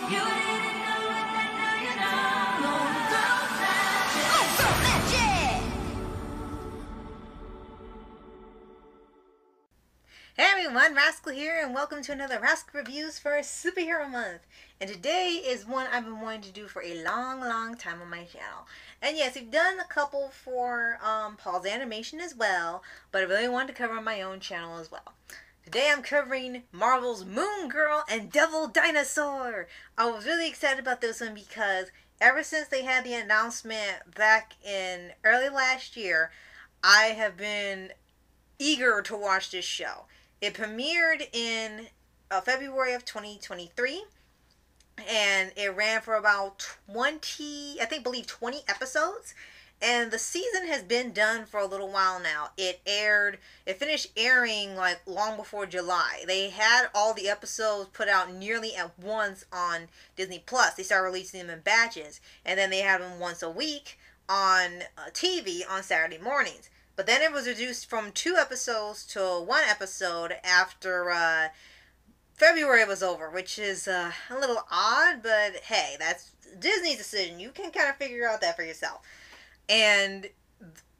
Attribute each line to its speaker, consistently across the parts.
Speaker 1: You didn't know it, but now you know. Girl magic. Oh, girl magic.
Speaker 2: Hey everyone, Rascal here, and welcome to another Rascal Reviews for Superhero Month. And today is one I've been wanting to do for a long time on my channel. And yes, we've done a couple for Paul's animation as well, but I really wanted to cover on my own channel as well. Today I'm covering Marvel's Moon Girl and Devil Dinosaur. I was really excited about this one because ever since they had the announcement back in early last year, I have been eager to watch this show. It premiered in February of 2023, and it ran for about 20 episodes, and the season has been done for a little while now. It finished airing like long before July. They had all the episodes put out nearly at once on Disney Plus. They started releasing them in batches, and then they had them once a week on TV on Saturday mornings. But then it was reduced from 2 episodes to 1 episode after February was over, which is a little odd, but hey, that's Disney's decision. You can kind of figure out that for yourself. And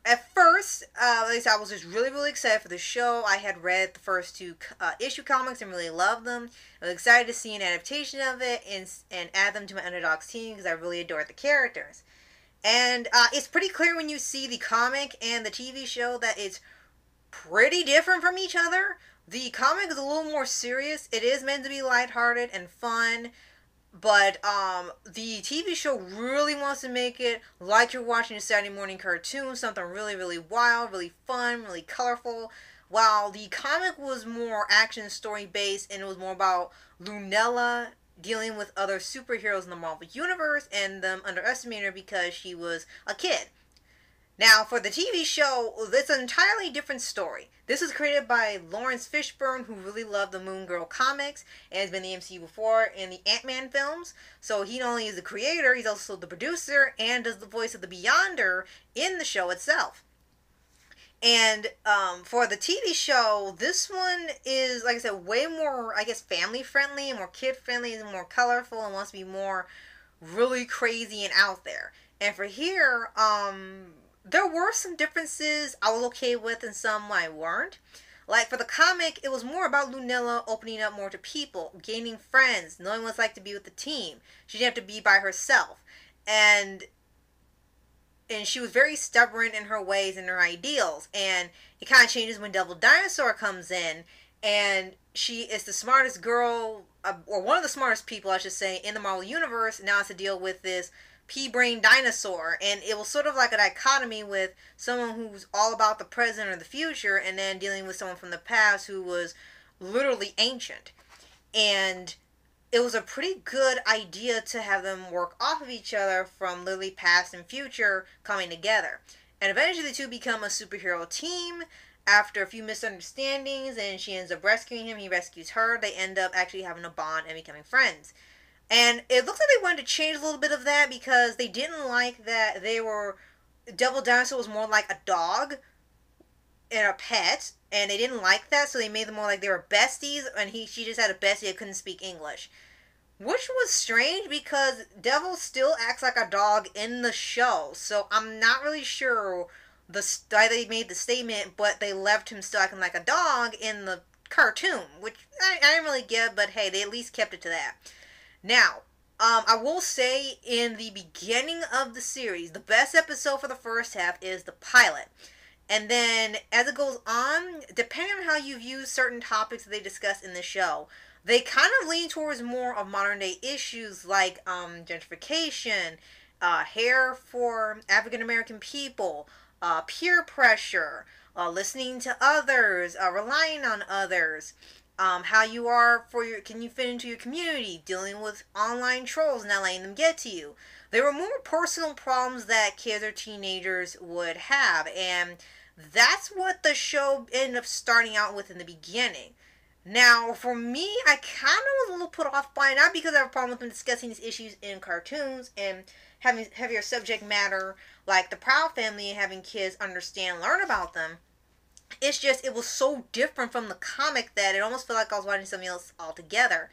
Speaker 2: at first, like I said, I was just really excited for the show. I had read the first 2 issue comics and really loved them. I was excited to see an adaptation of it and add them to my Underdogs team because I really adored the characters. And it's pretty clear when you see the comic and the TV show that it's pretty different from each other. The comic is a little more serious. It is meant to be lighthearted and fun. But the TV show really wants to make it like you're watching a Saturday morning cartoon. Something really wild, really fun, really colorful. While the comic was more action story based and it was more about Lunella dealing with other superheroes in the Marvel Universe and them underestimating her because she was a kid. Now, for the TV show, it's an entirely different story. This was created by Lawrence Fishburne, who really loved the Moon Girl comics and has been in the MCU before in the Ant-Man films. So he not only is the creator, he's also the producer and does the voice of the Beyonder in the show itself. And for the TV show, this one is, like I said, way more, I guess, family-friendly and more kid-friendly and more colorful and wants to be more really crazy and out there. And for here, there were some differences I was okay with and some I weren't. Like, for the comic, it was more about Lunella opening up more to people, gaining friends, knowing what it's like to be with the team. She didn't have to be by herself. And she was very stubborn in her ways and her ideals. And it kind of changes when Devil Dinosaur comes in. And she is the smartest girl, or one of the smartest people, I should say, in the Marvel Universe. Now has to deal with this pea-brain dinosaur. And it was sort of like a dichotomy with someone who's all about the present or the future, and then dealing with someone from the past who was literally ancient. And it was a pretty good idea to have them work off of each other from literally past and future coming together. And eventually the two become a superhero team after a few misunderstandings, and she ends up rescuing him, he rescues her. They end up actually having a bond and becoming friends. And it looks like they wanted to change a little bit of that because they didn't like that Devil Dinosaur was more like a dog and a pet, and they didn't like that, so they made them more like they were besties, and she just had a bestie that couldn't speak English. Which was strange because Devil still acts like a dog in the show, so I'm not really sure why they made the statement, but they left him still acting like a dog in the cartoon, which I didn't really get, but hey, they at least kept it to that. Now, I will say in the beginning of the series, the best episode for the first half is the pilot. And then, as it goes on, depending on how you view certain topics that they discuss in the show, they kind of lean towards more of modern day issues like gentrification, hair for African American people, peer pressure, listening to others, relying on others, how you are can you fit into your community, dealing with online trolls and not letting them get to you. There were more personal problems that kids or teenagers would have, and that's what the show ended up starting out with in the beginning. Now, for me, I kind of was a little put off by it, not because I have a problem with them discussing these issues in cartoons and having heavier subject matter like the Proud Family and having kids understand and learn about them. It's just, it was so different from the comic that it almost felt like I was watching something else altogether.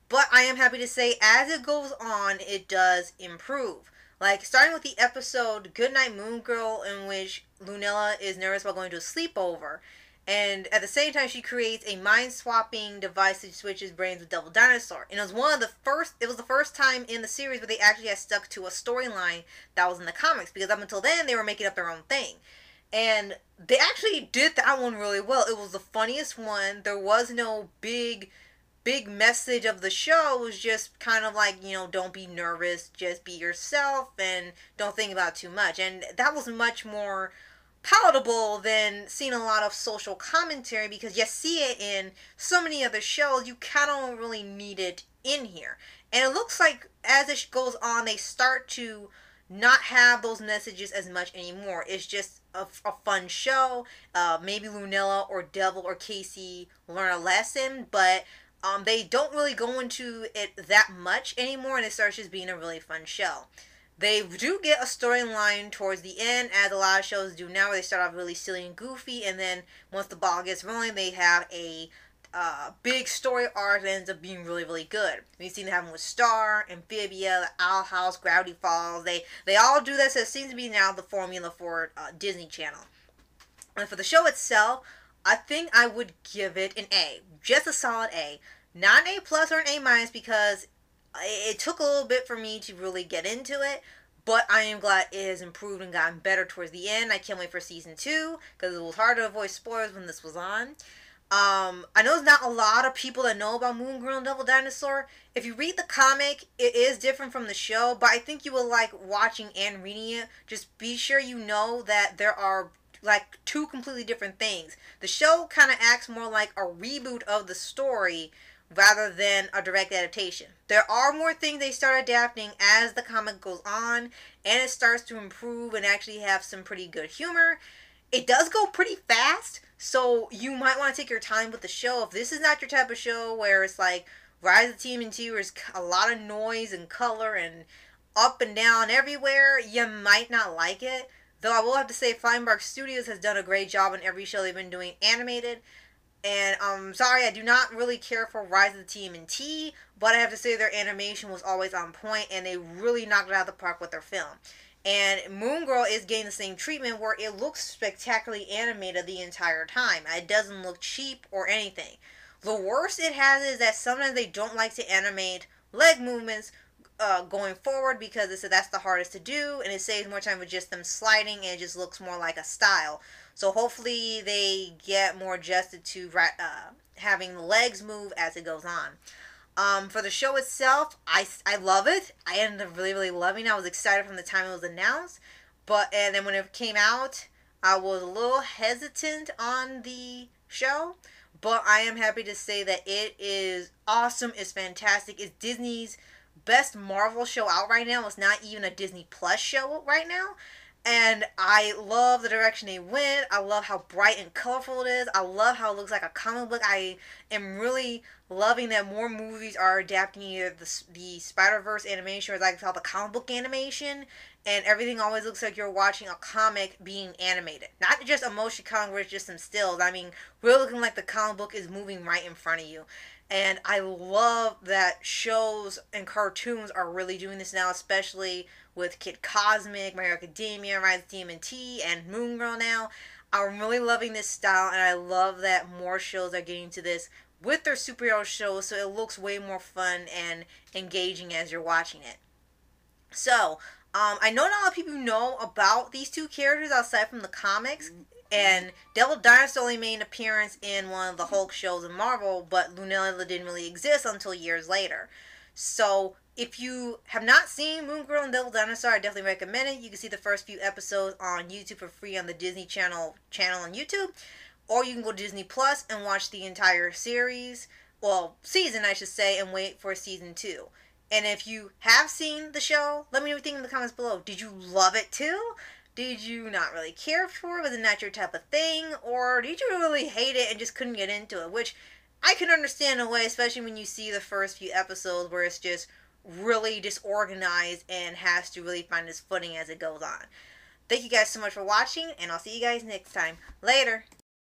Speaker 2: But I am happy to say, as it goes on, it does improve. Like, starting with the episode Goodnight Moon Girl, in which Lunella is nervous about going to a sleepover. And at the same time, she creates a mind-swapping device that switches brains with Devil Dinosaur. And it was the first time in the series where they actually had stuck to a storyline that was in the comics. Because up until then, they were making up their own thing. And they actually did that one really well. It was the funniest one. There was no big message of the show. It was just kind of like, don't be nervous, just be yourself and don't think about too much. And that was much more palatable than seeing a lot of social commentary, because you see it in so many other shows. You kind of don't really need it in here. And it looks like as it goes on, they start to not have those messages as much anymore. It's just a fun show. Maybe Lunella or Devil or Casey learn a lesson, but they don't really go into it that much anymore, and it starts just being a really fun show. They do get a storyline towards the end, as a lot of shows do now, where they start off really silly and goofy, and then once the ball gets rolling, they have a big story arc that ends up being really, really good. We've seen it happen with Star, Amphibia, The Owl House, Gravity Falls. They all do this. So it seems to be now the formula for Disney Channel. And for the show itself, I think I would give it an A. Just a solid A. Not an A plus or an A minus, because it took a little bit for me to really get into it. But I am glad it has improved and gotten better towards the end. I can't wait for season 2, because it was hard to avoid spoilers when this was on. I know there's not a lot of people that know about Moon Girl and Devil Dinosaur. If you read the comic, it is different from the show, but I think you will like watching and reading it. Just be sure you know that there are like two completely different things. The show kind of acts more like a reboot of the story rather than a direct adaptation. There are more things they start adapting as the comic goes on, and it starts to improve and actually have some pretty good humor. It does go pretty fast, so you might want to take your time with the show. If this is not your type of show where it's like Rise of the TMNT, where there's a lot of noise and color and up and down everywhere, you might not like it. Though I will have to say, Flying Bark Studios has done a great job on every show they've been doing animated. And sorry, I do not really care for Rise of the TMNT, but I have to say their animation was always on point, and they really knocked it out of the park with their film. And Moon Girl is getting the same treatment, where it looks spectacularly animated the entire time. It doesn't look cheap or anything. The worst it has is that sometimes they don't like to animate leg movements going forward, because they said that's the hardest to do, and it saves more time with just them sliding, and it just looks more like a style. So hopefully they get more adjusted to having the legs move as it goes on. For the show itself, I love it. I ended up really, really loving it. I was excited from the time it was announced. And then when it came out, I was a little hesitant on the show. But I am happy to say that it is awesome. It's fantastic. It's Disney's best Marvel show out right now. It's not even a Disney Plus show right now. And I love the direction they went. I love how bright and colorful it is. I love how it looks like a comic book. I am really loving that more movies are adapting either the Spider-Verse animation, or like how the comic book animation, and everything always looks like you're watching a comic being animated. Not just a motion comic where it's just some stills. I mean, we're looking like the comic book is moving right in front of you. And I love that shows and cartoons are really doing this now, especially with Kid Cosmic, My Hero Academia, Rise of TMNT, and Moon Girl now. I'm really loving this style, and I love that more shows are getting to this with their superhero shows, so it looks way more fun and engaging as you're watching it. So, I know not a lot of people know about these two characters outside from the comics. And Devil Dinosaur only made an appearance in one of the Hulk shows in Marvel, but Lunella didn't really exist until years later. So, if you have not seen Moon Girl and Devil Dinosaur, I definitely recommend it. You can see the first few episodes on YouTube for free on the Disney Channel on YouTube. Or you can go to Disney Plus and watch the entire series, well, season I should say, and wait for season 2. And if you have seen the show, let me know what you think in the comments below. Did you love it too? Did you not really care for it? Was it not your type of thing? Or did you really hate it and just couldn't get into it? Which I can understand in a way, especially when you see the first few episodes where it's just really disorganized and has to really find its footing as it goes on. Thank you guys so much for watching, and I'll see you guys next time. Later!